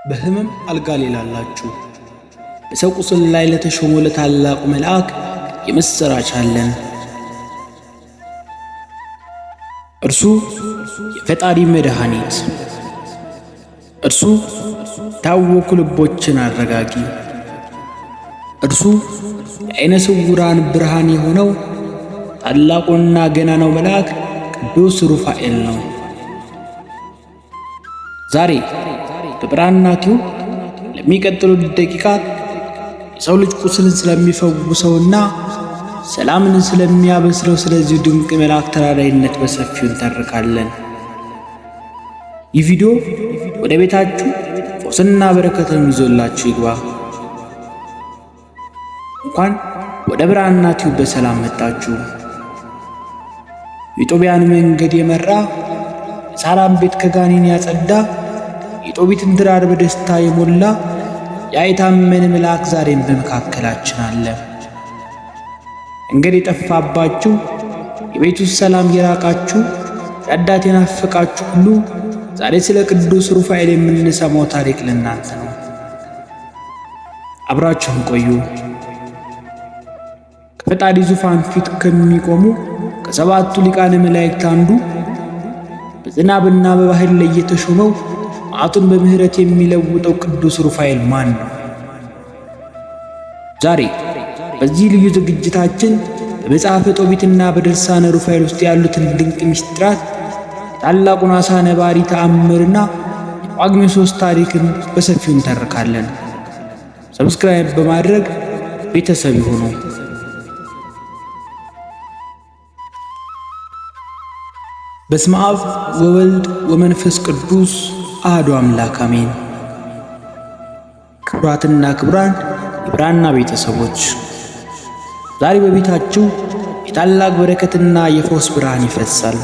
በህመም አልጋ ላይ ላላችሁ በሰው ቁስል ላይ ለተሾመ ለታላቁ መልአክ የምስራች አለን። እርሱ የፈጣሪ መድኃኒት፣ እርሱ የታወኩ ልቦችን አረጋጊ፣ እርሱ የዓይነ ስውራን ብርሃን የሆነው ታላቁና ገናናው መልአክ ቅዱስ ሩፋኤል ነው። ዛሬ በብራና ቲዩብ ለሚቀጥሉት ደቂቃት የሰው ልጅ ቁስልን ስለሚፈውሰውና ሰላምን ስለሚያበስረው ስለዚህ ድንቅ መልአክ ተራዳይነት በሰፊው እንተርካለን። ይህ ቪዲዮ ወደ ቤታችሁ ፈውስና በረከትን ይዞላችሁ ይግባ። እንኳን ወደ ብራና ቲዩብ በሰላም መጣችሁ። የጦቢያን መንገድ የመራ የሳራን ቤት ከጋኔን ያጸዳ የጦቢትን ድራር በደስታ የሞላ የታመነ መልአክ ዛሬም በመካከላችን አለ። እንግዲህ የጠፋባችሁ የቤቱ ሰላም የራቃችሁ ረዳት የናፈቃችሁ ሁሉ ዛሬ ስለ ቅዱስ ሩፋኤል የምንሰማው ታሪክ ለእናንተ ነው። አብራችሁን ቆዩ። ከፈጣሪ ዙፋን ፊት ከሚቆሙ ከሰባቱ ሊቃነ መላእክት አንዱ በዝናብና በባህር ላይ የተሾመው መዓቱን በምህረት የሚለውጠው ቅዱስ ሩፋኤል ማን ነው? ዛሬ በዚህ ልዩ ዝግጅታችን በመጽሐፈ ጦቢትና በድርሳነ ሩፋኤል ውስጥ ያሉትን ድንቅ ምስጢራት፣ የታላቁን ዓሣ ነባሪ ተአምርና የጳጉሜ 3 ታሪክን በሰፊው እንተርካለን። ሰብስክራይብ በማድረግ ቤተሰብ ይሁኑ። በስመ አብ ወወልድ ወመንፈስ ቅዱስ አሐዱ አምላክ አሜን። ክቡራትና ክቡራን የብራና ቤተሰቦች ዛሬ በቤታችሁ የታላቅ በረከትና የፈውስ ብርሃን ይፈሳል።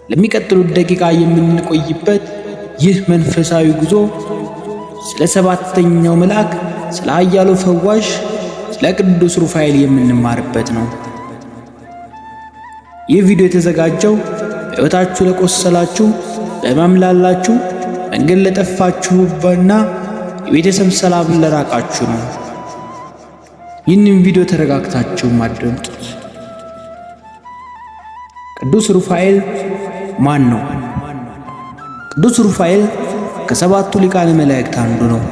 ለሚቀጥሉት ደቂቃ የምንቆይበት ይህ መንፈሳዊ ጉዞ ስለ ሰባተኛው መልአክ፣ ስለ ኃያሉ ፈዋሽ፣ ስለ ቅዱስ ሩፋኤል የምንማርበት ነው። ይህ ቪዲዮ የተዘጋጀው በሕይወታችሁ ለቆሰላችሁ፣ በሕመም ላላችሁ፣ መንገድ ለጠፋችሁና የቤተሰብ ሰላም ለራቃችሁ ነው። ይህንን ቪዲዮ ተረጋግታችሁ አድምጡት። ቅዱስ ሩፋኤል ማን ነው? ቅዱስ ሩፋኤል ከሰባቱ ሊቃነ መላእክት አንዱ ነው።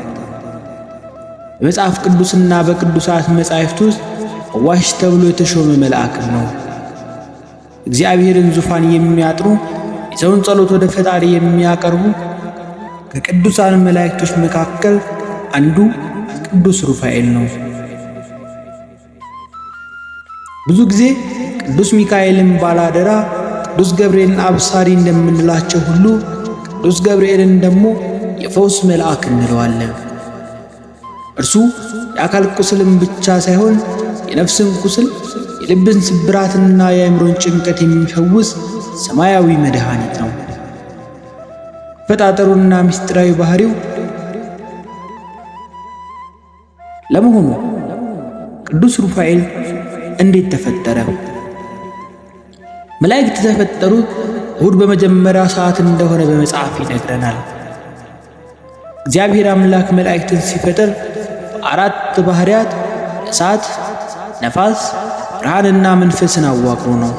በመጽሐፍ ቅዱስና በቅዱሳት መጻሕፍት ውስጥ ፈዋሽ ተብሎ የተሾመ መልአክ ነው። እግዚአብሔርን ዙፋን የሚያጥሩ የሰውን ጸሎት ወደ ፈጣሪ የሚያቀርቡ ከቅዱሳን መላእክቶች መካከል አንዱ ቅዱስ ሩፋኤል ነው። ብዙ ጊዜ ቅዱስ ሚካኤልን ባላደራ፣ ቅዱስ ገብርኤልን አብሳሪ እንደምንላቸው ሁሉ ቅዱስ ገብርኤልን ደግሞ የፈውስ መልአክ እንለዋለን። እርሱ የአካል ቁስልን ብቻ ሳይሆን የነፍስን ቁስል፣ የልብን ስብራትና የአእምሮን ጭንቀት የሚፈውስ ሰማያዊ መድኃኒት ነው። ፈጣጠሩና ምስጢራዊ ባህሪው ለመሆኑ ቅዱስ ሩፋኤል እንዴት ተፈጠረ? መላእክት የተፈጠሩት እሁድ በመጀመሪያ ሰዓት እንደሆነ በመጽሐፍ ይነግረናል። እግዚአብሔር አምላክ መላእክትን ሲፈጥር በአራት ባህሪያት እሳት፣ ነፋስ፣ ብርሃንና መንፈስን አዋቅሮ ነው።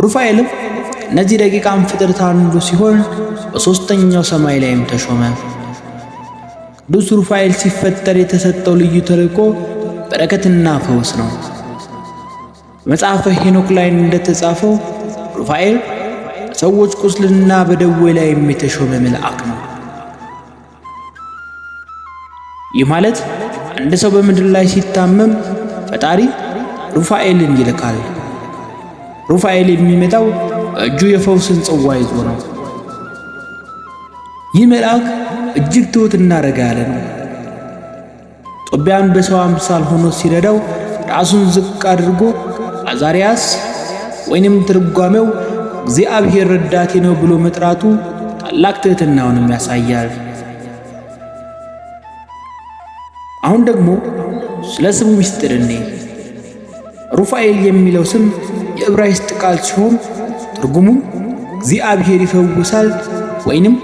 ሩፋኤልም እነዚህ ደቂቃን ፍጥረት አንዱ ሲሆን በሦስተኛው ሰማይ ላይም ተሾመ። ቅዱስ ሩፋኤል ሲፈጠር የተሰጠው ልዩ ተልእኮ በረከትና ፈውስ ነው። በመጽሐፈ ሄኖክ ላይ እንደተጻፈው ሩፋኤል በሰዎች ቁስልና በደዌ ላይ የተሾመ መልአክ ነው። ይህ ማለት አንድ ሰው በምድር ላይ ሲታመም ፈጣሪ ሩፋኤልን ይልካል። ሩፋኤል የሚመጣው በእጁ የፈውስን ጽዋ ይዞ ነው። ይህ መልአክ እጅግ ትሑትና ረጋ ያለ ነው። ጦቢያን በሰው አምሳል ሆኖ ሲረዳው ራሱን ዝቅ አድርጎ አዛሪያስ ወይንም ትርጓሜው እግዚአብሔር ረዳቴ ነው ብሎ መጥራቱ ታላቅ ትሕትናውንም ያሳያል። አሁን ደግሞ ስለ ስሙ ምስጢር ሩፋኤል የሚለው ስም የዕብራይስጥ ቃል ሲሆን ትርጉሙ እግዚአብሔር ይፈውሳል ወይንም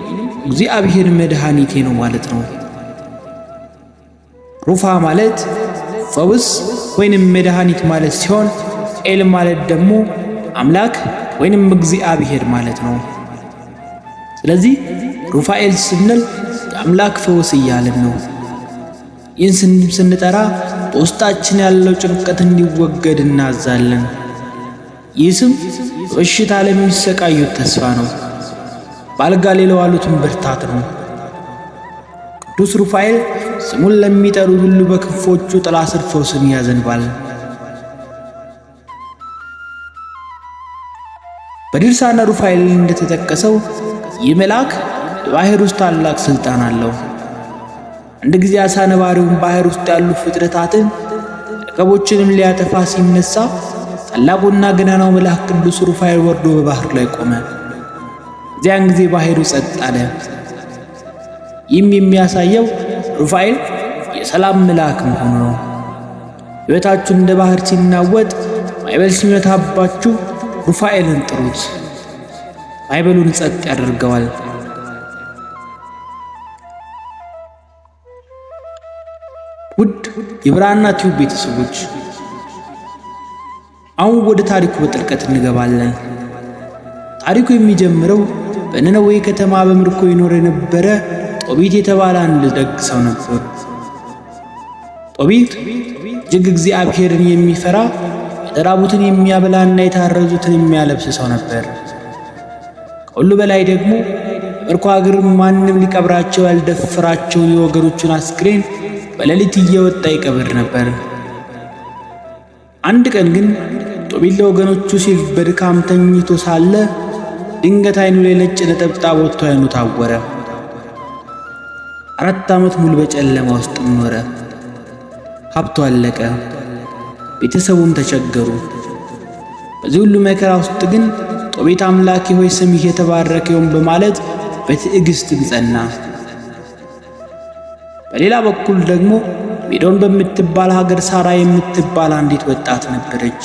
እግዚአብሔር መድኃኒቴ ነው ማለት ነው። ሩፋ ማለት ፈውስ ወይንም መድኃኒት ማለት ሲሆን ኤል ማለት ደግሞ አምላክ ወይንም እግዚአብሔር ማለት ነው። ስለዚህ ሩፋኤል ስንል የአምላክ ፈውስ እያልን ነው። ይህን ስንጠራ በውስጣችን ያለው ጭንቀት እንዲወገድ እናዛለን። ይህ ስም በበሽታ ለሚሰቃዩት ተስፋ ነው፣ በአልጋ ላይ ለዋሉትን ብርታት ነው። ቅዱስ ሩፋኤል ስሙን ለሚጠሩ ሁሉ በክንፎቹ ጥላ ስር ፈውስን ያዘንባል። በድርሳነ ሩፋኤል እንደተጠቀሰው ይህ መልአክ በባሕር ውስጥ ታላቅ ሥልጣን አለው። አንድ ጊዜ ዓሣ ነባሪውን ባሕር ውስጥ ያሉ ፍጥረታትን መርከቦችንም ሊያጠፋ ሲነሳ ታላቁና ገናናው መልአክ ቅዱስ ሩፋኤል ወርዶ በባሕር ላይ ቆመ። እዚያን ጊዜ ባሕሩ ጸጥ አለ። ይህም የሚያሳየው ሩፋኤል የሰላም መልአክ መሆኑ ነው። ሕይወታችሁ እንደ ባሕር ሲናወጥ፣ ማዕበል ሲመታባችሁ ሩፋኤልን ጥሩት፣ ማዕበሉን ጸጥ ያደርገዋል። ውድ የብራና ቲዩብ ቤተሰቦች አሁን ወደ ታሪኩ በጥልቀት እንገባለን። ታሪኩ የሚጀምረው በነነዌ ከተማ በምርኮ ይኖር የነበረ ጦቢት የተባለ አንድ ደግ ሰው ነበር። ጦቢት እጅግ እግዚአብሔርን የሚፈራ የተራቡትን የሚያበላና የታረዙትን የሚያለብስ ሰው ነበር። ከሁሉ በላይ ደግሞ በምርኮ አገር ማንም ሊቀብራቸው ያልደፈራቸውን የወገኖቹን አስክሬን በሌሊት እየወጣ ይቀብር ነበር። አንድ ቀን ግን ጦቢት ለወገኖቹ ሲል በድካም ተኝቶ ሳለ ድንገት ዓይኑ ላይ ነጭ ነጠብጣብ ወጥቶ ዓይኑ ታወረ። 4 ዓመት ሙሉ በጨለማ ውስጥ ኖረ። ሀብቱ አለቀ፣ ቤተሰቡም ተቸገሩ። በዚህ ሁሉ መከራ ውስጥ ግን ጦቢት አምላኬ ሆይ ስምህ የተባረከ ይሁን በማለት በትዕግስት ጸና። በሌላ በኩል ደግሞ ሜዶን በምትባል ሀገር ሳራ የምትባል አንዲት ወጣት ነበረች።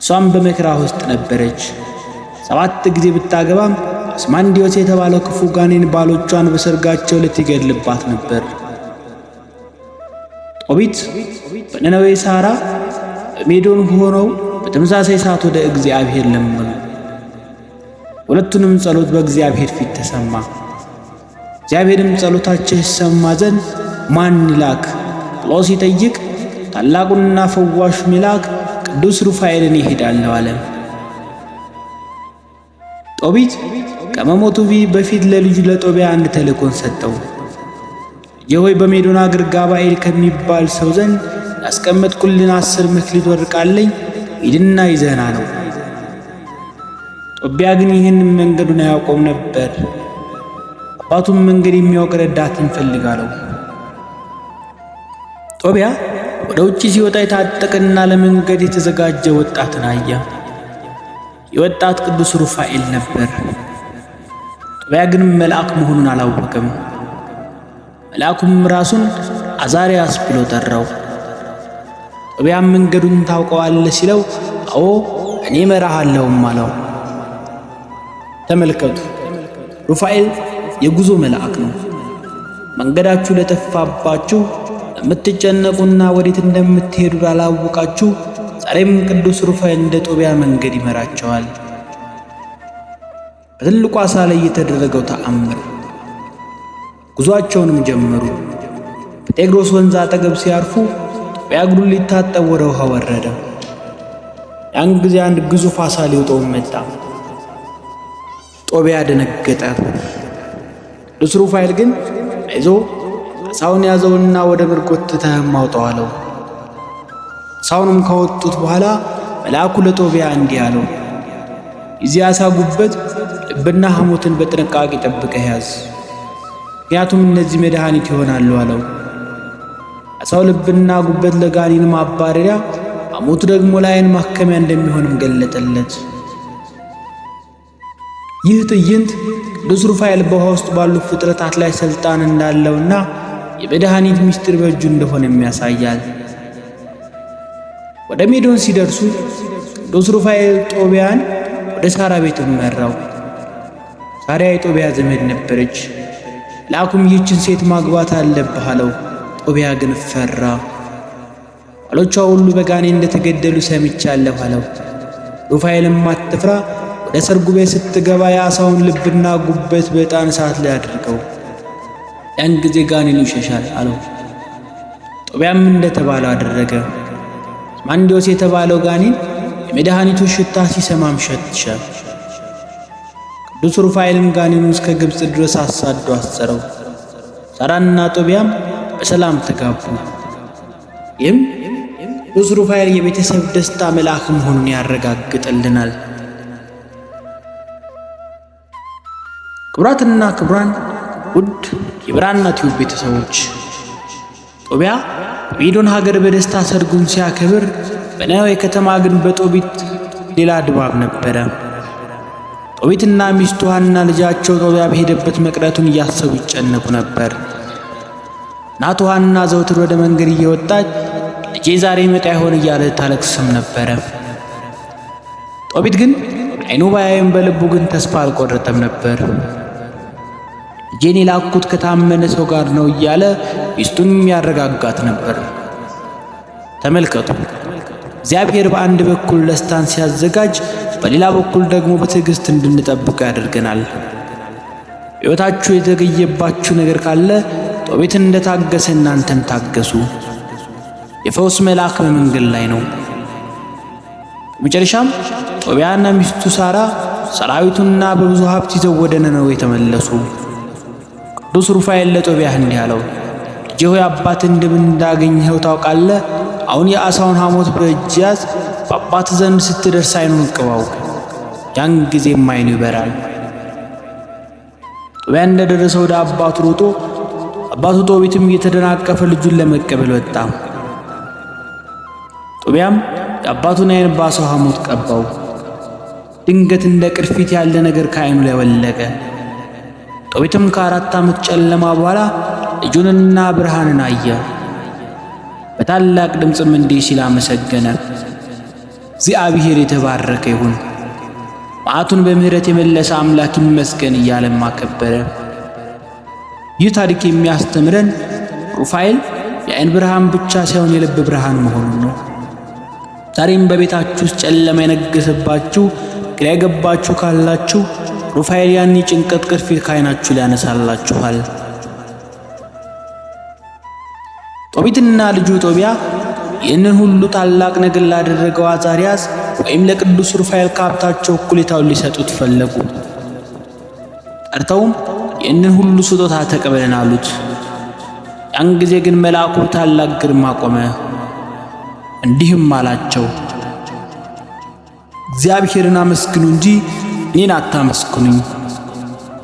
እሷም በመከራ ውስጥ ነበረች። 7 ጊዜ ብታገባም አስማንዲዮስ የተባለው ክፉ ጋኔን ባሎቿን በሰርጋቸው ልትገድልባት ነበር። ጦቢት በነነዌ ሳራ በሜዶን ሆነው በተመሳሳይ ሰዓት ወደ እግዚአብሔር ለመኑ። ሁለቱንም ጸሎት በእግዚአብሔር ፊት ተሰማ። እግዚአብሔርም ጸሎታቸው ይሰማ ዘንድ ማን ይላክ ብሎ ሲጠይቅ ታላቁና ፈዋሹ መልአክ ቅዱስ ሩፋኤልን ይሄዳል አለ። ጦቢት ከመሞቱ በፊት ለልጁ ለጦቢያ አንድ ተልእኮን ሰጠው። ልጄ ሆይ በሜዶን አገር ጋባኤል ከሚባል ሰው ዘንድ ያስቀመጥኩልን 10 መክሊት ወርቅ አለኝ፣ ሂድና ይዘና ነው። ጦቢያ ግን ይህን መንገዱን አያውቀውም ነበር። አባቱም መንገድ የሚያውቅ ረዳትን ፈልጋለሁ። ጦቢያ ወደ ውጪ ሲወጣ የታጠቀና ለመንገድ የተዘጋጀ ወጣትን አየ። የወጣት ቅዱስ ሩፋኤል ነበር። ጦቢያ ግን መልአክ መሆኑን አላወቀም። መልአኩም ራሱን አዛሪያስ ብሎ ጠራው። ጦቢያም መንገዱን ታውቀዋለህ ሲለው አዎ እኔ እመራሃለሁም አለው። ተመልከቱ፣ ሩፋኤል የጉዞ መልአክ ነው። መንገዳችሁ ለጠፋባችሁ፣ ለምትጨነቁና ወዴት እንደምትሄዱ ላላወቃችሁ ዛሬም ቅዱስ ሩፋኤል እንደ ጦቢያ መንገድ ይመራቸዋል። በትልቁ ዓሣ ላይ የተደረገው ተአምር። ጉዞአቸውንም ጀመሩ። በጤግሮስ ወንዝ አጠገብ ሲያርፉ ጦቢያ እግሩን ሊታጠብ ወደ ውሃ ወረደ። ያን ጊዜ አንድ ግዙፍ ዓሣ ሊውጠው መጣ። ጦቢያ ደነገጠ። ቅዱስ ሩፋኤል ግን አይዞህ ዓሣውን ያዘውና ወደ ምርኮ ትተህ አውጣው አለው። ዓሣውንም ካወጡት በኋላ መልአኩ ለጦቢያ እንዲህ አለው፣ የዚህ ዓሣ ጉበት ልብና ሐሞትን በጥንቃቄ ጠብቀህ ያዝ፣ ምክንያቱም እነዚህ መድኃኒት ይሆናሉ አለው። ዓሣው ልብና ጉበት ለጋኔን ማባረሪያ፣ ሐሞቱ ደግሞ ለዓይን ማከሚያ እንደሚሆንም ገለጠለት። ይህ ትዕይንት ቅዱስ ሩፋኤል በውሃ ውስጥ ባሉ ፍጥረታት ላይ ሥልጣን እንዳለውና የመድኃኒት ምስጢር በእጁ እንደሆነም ያሳያል። ወደ ሜዶን ሲደርሱ ቅዱስ ሩፋኤል ጦቢያን ወደ ሳራ ቤት መራው። ሳሪያ የጦቢያ ዘመድ ነበረች። መልአኩም ይህችን ሴት ማግባት አለብህ አለው። ጦቢያ ግን ፈራ። ባሎቿ ሁሉ በጋኔን እንደተገደሉ ሰምቻለሁ አለው። ሩፋኤልም አትፍራ፣ ወደ ሰርጉ ቤት ስትገባ የዓሣውን ልብና ጉበት በዕጣን እሳት ላይ አድርገው፣ ያን ጊዜ ጋኔኑ ይሸሻል አለው። ጦቢያም እንደተባለው አደረገ። ማንዲዮስ የተባለው ጋኔን የመድኃኒቱ ሽታ ሲሰማም ሸተተ። ቅዱስ ሩፋኤልም ጋኔኑን እስከ ግብፅ ድረስ አሳዶ አሰረው። ሳራና ጦቢያም በሰላም ተጋቡ። ይህም ቅዱስ ሩፋኤል የቤተሰብ ደስታ መልአክ መሆኑን ያረጋግጥልናል። ክቡራትና ክቡራን ውድ የብራና ቲዩብ ቤተሰቦች፣ ጦቢያ በሜዶን ሀገር በደስታ ሰርጉን ሲያከብር፣ በነነዌ ከተማ ግን በጦቢት ሌላ ድባብ ነበረ። ጦቢትና ሚስቱ ሐና ልጃቸው ጦቢያ በሄደበት መቅረቱን እያሰቡ ይጨነቁ ነበር። እናቱ ሐና ዘውትር ወደ መንገድ እየወጣች ልጄ ዛሬ ይመጣ ይሆን እያለ ታለቅስም ነበረ። ጦቢት ግን ዓይኑ ባያይም በልቡ ግን ተስፋ አልቆረጠም ነበር። ልጄን የላኩት ከታመነ ሰው ጋር ነው እያለ ሚስቱን ያረጋጋት ነበር። ተመልከቱ፣ እግዚአብሔር በአንድ በኩል ደስታን ሲያዘጋጅ፣ በሌላ በኩል ደግሞ በትዕግስት እንድንጠብቅ ያደርገናል። ሕይወታችሁ የተገየባችሁ ነገር ካለ ጦቢትን እንደታገሰ እናንተም ታገሱ። የፈውስ መልአክ በመንገድ ላይ ነው። በመጨረሻም ጦቢያና ሚስቱ ሳራ ሰራዊቱና በብዙ ሀብት ይዘው ወደ ነነዌ ተመለሱ። ቅዱስ ሩፋኤል ለጦቢያ እንዲህ አለው፣ ልጄ ሆይ አባትህ እንደምን እንዳገኘኸው ታውቃለህ። አሁን የዓሣውን ሐሞት በእጅ ያዝ፣ በአባት ዘንድ ስትደርስ ዓይኑን ቅባው፣ ያን ጊዜም ዓይኑ ይበራል። ጦቢያ እንደደረሰ ወደ አባቱ ሮጦ፣ አባቱ ጦቢትም እየተደናቀፈ ልጁን ለመቀበል ወጣ። ጦቢያም የአባቱን ዓይን በዓሣው ሐሞት ቀባው። ድንገት እንደ ቅርፊት ያለ ነገር ከዓይኑ ላይ ወለቀ። ጦቢትም ከ4 ዓመት ጨለማ በኋላ ልጁንና ብርሃንን አየ። በታላቅ ድምፅም እንዲህ ሲል አመሰገነ፣ እግዚአብሔር የተባረከ ይሁን፣ መዓቱን በምሕረት የመለሰ አምላክ ይመስገን እያለም አከበረ። ይህ ታሪክ የሚያስተምረን ሩፋኤል የዓይን ብርሃን ብቻ ሳይሆን የልብ ብርሃን መሆኑን ነው። ዛሬም በቤታችሁ ውስጥ ጨለማ የነገሰባችሁ፣ ግራ የገባችሁ ካላችሁ ሩፋኤል ያን የጭንቀት ቅርፊት ከዓይናችሁ ላይ ያነሳላችኋል። ጦቢትና ልጁ ጦቢያ ይህንን ሁሉ ታላቅ ነገር ላደረገው አዛርያስ ወይም ለቅዱስ ሩፋኤል ከሀብታቸው እኩሌታውን ሊሰጡት ፈለጉ። ጠርተውም ይህንን ሁሉ ስጦታ ተቀበለን አሉት። ያን ጊዜ ግን መልአኩ ታላቅ ግርማ ቆመ፣ እንዲህም አላቸው፣ እግዚአብሔርን አመስግኑ እንጂ እኔን አታመስግኑኝ።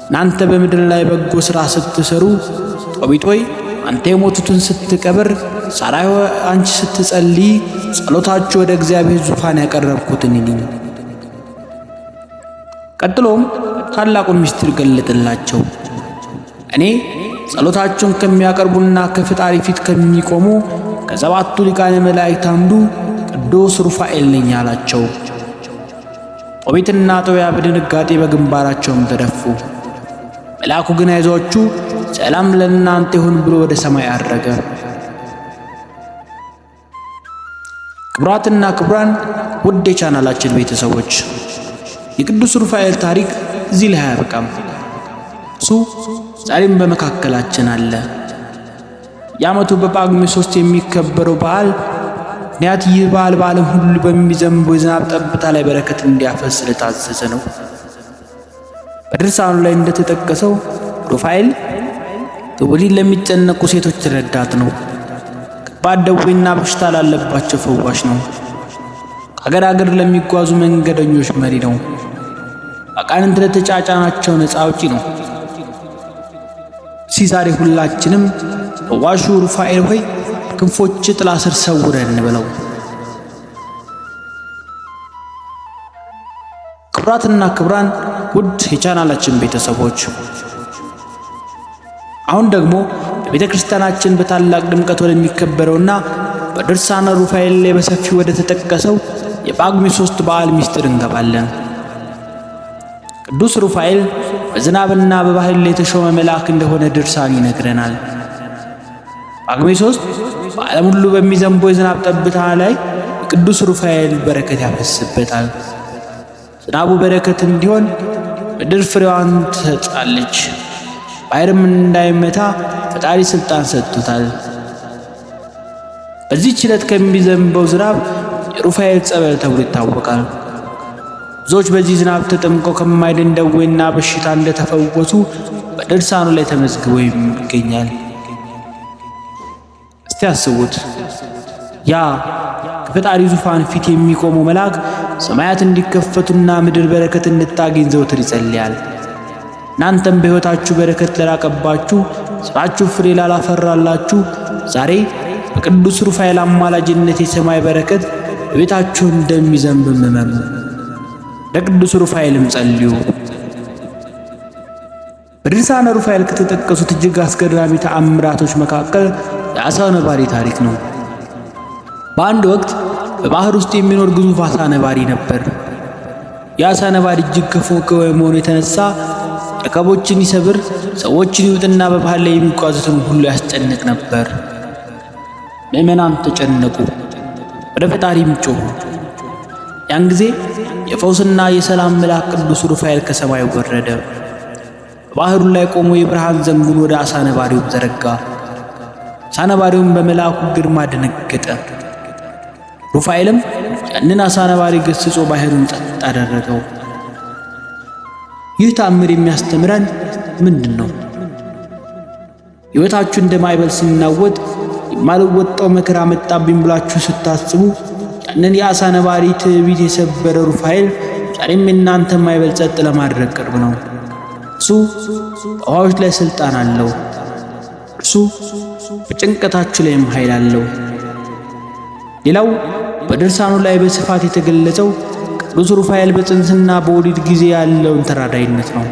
እናንተ በምድር ላይ በጎ ሥራ ስትሰሩ፣ ጦቢት ሆይ አንተ የሞቱትን ስትቀብር፣ ሳራ አንቺ ስትጸልይ፣ ጸሎታችሁ ወደ እግዚአብሔር ዙፋን ያቀረብኩትን እኔ ነኝ። ቀጥሎም ታላቁን ምስጢር ገለጠላቸው። እኔ ጸሎታቸውን ከሚያቀርቡና ከፈጣሪ ፊት ከሚቆሙ ከሰባቱ ሊቃነ መላእክት አንዱ ቅዱስ ሩፋኤል ነኝ አላቸው። ጦቢትና ጦቢያ በድንጋጤ በግንባራቸውም ተደፉ። መልአኩ ግን አይዟችሁ፣ ሰላም ለእናንተ ይሁን ብሎ ወደ ሰማይ አረገ። ክቡራትና ክቡራን ውድ የቻናላችን ቤተሰቦች፣ የቅዱስ ሩፋኤል ታሪክ እዚህ ላይ አያበቃም። እሱ ዛሬም በመካከላችን አለ። የዓመቱ በጳጉሜ 3 የሚከበረው በዓል ምክንያት ይህ በዓል በዓለም ሁሉ በሚዘንበው የዝናብ ጠብታ ላይ በረከት እንዲያፈስ ስለታዘዘ ነው። በድርሳኑ ላይ እንደተጠቀሰው ሩፋኤል በወሊድ ለሚጨነቁ ሴቶች ረዳት ነው። ከባድ ደዌና በሽታ ላለባቸው ፈዋሽ ነው። ከአገር አገር ለሚጓዙ መንገደኞች መሪ ነው። አጋንንት ለተጫጫናቸው ነፃ አውጪ ነው። ዛሬ ሁላችንም ፈዋሹ ሩፋኤል ሆይ ክንፎች ጥላ ስር ሰውረን ብለው። ክቡራትና ክቡራን ውድ የቻናላችን ቤተሰቦች፣ አሁን ደግሞ በቤተ ክርስቲያናችን በታላቅ ድምቀት ወደሚከበረውና በድርሳነ ሩፋኤል ላይ በሰፊው ወደ ተጠቀሰው የጳጉሜ 3 በዓል ምስጢር እንገባለን። ቅዱስ ሩፋኤል በዝናብና በባህል ላይ የተሾመ መልአክ እንደሆነ ድርሳን ይነግረናል። ጳጉሜ 3 በዓለም ሁሉ በሚዘንበው የዝናብ ጠብታ ላይ የቅዱስ ሩፋኤል በረከት ያፈስበታል። ዝናቡ በረከት እንዲሆን ምድር ፍሬዋን ትሰጣለች። ባሕርም እንዳይመታ ፈጣሪ ሥልጣን ሰጥቶታል። በዚህች ዕለት ከሚዘንበው ዝናብ የሩፋኤል ጸበል ተብሎ ይታወቃል። ብዙዎች በዚህ ዝናብ ተጠምቀው ከማይድን ደዌና በሽታ እንደተፈወሱ በድርሳኑ ላይ ተመዝግቦ ይገኛል። እስቲ አስቡት፣ ያ ከፈጣሪ ዙፋን ፊት የሚቆመው መልአክ ሰማያት እንዲከፈቱና ምድር በረከት እንድታገኝ ዘውትር ይጸልያል። እናንተም በሕይወታችሁ በረከት ለራቀባችሁ፣ ሥራችሁ ፍሬ ላላፈራላችሁ ዛሬ በቅዱስ ሩፋኤል አማላጅነት የሰማይ በረከት በቤታችሁ እንደሚዘንብ እመኑ። ለቅዱስ ሩፋኤልም ጸልዩ። በድርሳነ ሩፋኤል ከተጠቀሱት እጅግ አስገራሚ ተአምራቶች መካከል የዓሣ ነባሪ ታሪክ ነው። በአንድ ወቅት በባህር ውስጥ የሚኖር ግዙፍ ዓሣ ነባሪ ነበር። የዓሣ ነባሪ እጅግ ክፉ ከመሆኑ የተነሳ መርከቦችን ይሰብር፣ ሰዎችን ይውጥና በባህር ላይ የሚጓዙትን ሁሉ ያስጨንቅ ነበር። ምዕመናን ተጨነቁ፣ ወደ ፈጣሪም ጮኹ። ያን ጊዜ የፈውስና የሰላም መልአክ ቅዱስ ሩፋኤል ከሰማይ ወረደ። በባህሩ ላይ ቆሞ የብርሃን ዘንጉን ወደ ዓሣ ነባሪው ዘረጋ። ዓሣ ነባሪውም በመልአኩ ግርማ ደነገጠ። ሩፋኤልም ያንን ዓሣ ነባሪ ገስጾ ባህሩን ጸጥ አደረገው። ይህ ተአምር የሚያስተምረን ምንድን ነው? ሕይወታችሁ እንደ ማዕበል ሲናወጥ የማልወጣው መከራ መጣብኝ ብላችሁ ስታስቡ ያንን የዓሣ ነባሪ ትዕቢት የሰበረ ሩፋኤል ዛሬም የእናንተ ማዕበል ጸጥ ለማድረግ ቅርብ ነው። እርሱ በውኃዎች ላይ ሥልጣን አለው። እርሱ በጭንቀታችሁ ላይም ኃይል አለው። ሌላው በድርሳኑ ላይ በስፋት የተገለጸው ቅዱስ ሩፋኤል በጽንስና በወሊድ ጊዜ ያለውን ተራዳይነት ነው።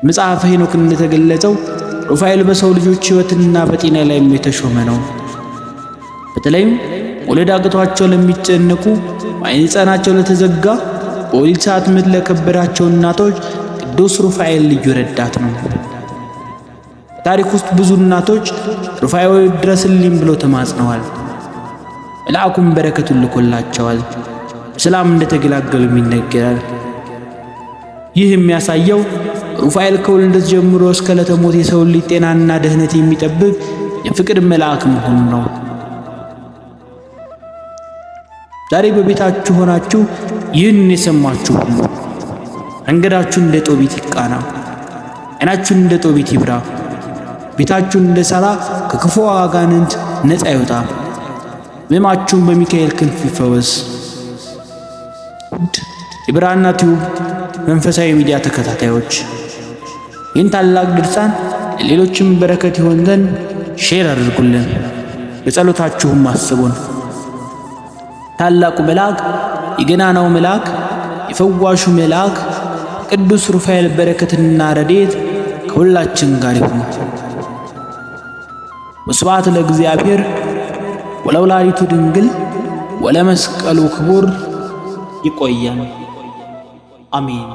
መጽሐፈ ሄኖክ እንደተገለጸው ሩፋኤል በሰው ልጆች ሕይወትና በጤና ላይም የተሾመ ነው። በተለይም ወለድ አቅቷቸው ለሚጨነቁ፣ ማኅፀናቸው ለተዘጋ፣ በወሊድ ሰዓት ምጥ ለከበዳቸው እናቶች ቅዱስ ሩፋኤል ልዩ ረዳት ነው። በታሪክ ውስጥ ብዙ እናቶች ሩፋኤል ድረስልኝ ብለው ተማጽነዋል። መልአኩም በረከቱን ልኮላቸዋል። በሰላም እንደተገላገሉም ይነገራል። ይህ የሚያሳየው ሩፋኤል ከውልደት ጀምሮ እስከ ዕለተ ሞት የሰውን ልጅ ጤናና ደህንነት የሚጠብቅ የፍቅር መልአክ መሆኑን ነው። ዛሬ በቤታችሁ ሆናችሁ ይህን የሰማችሁ ሁሉ መንገዳችሁ እንደ ጦቢት ይቃና፣ ዓይናችሁ እንደ ጦቢት ይብራ፣ ቤታችሁን እንደ ሣራ ከክፉ አጋንንት ነፃ ይውጣ፣ ሕመማችሁን በሚካኤል ክንፍ ይፈወስ። የብርሃንና ቲዩብ መንፈሳዊ ሚዲያ ተከታታዮች ይህን ታላቅ ድርሳን ለሌሎችም በረከት ይሆን ዘንድ ሼር አድርጉልን፣ በጸሎታችሁም አስቡን። ታላቁ መልአክ፣ የገናናው መልአክ፣ የፈዋሹ መልአክ ቅዱስ ሩፋኤል በረከትና ረድኤት ከሁላችን ጋር ይሁን። ወስብሐት ለእግዚአብሔር ወለወላዲቱ ድንግል ወለመስቀሉ ክቡር። ይቆየን። አሜን።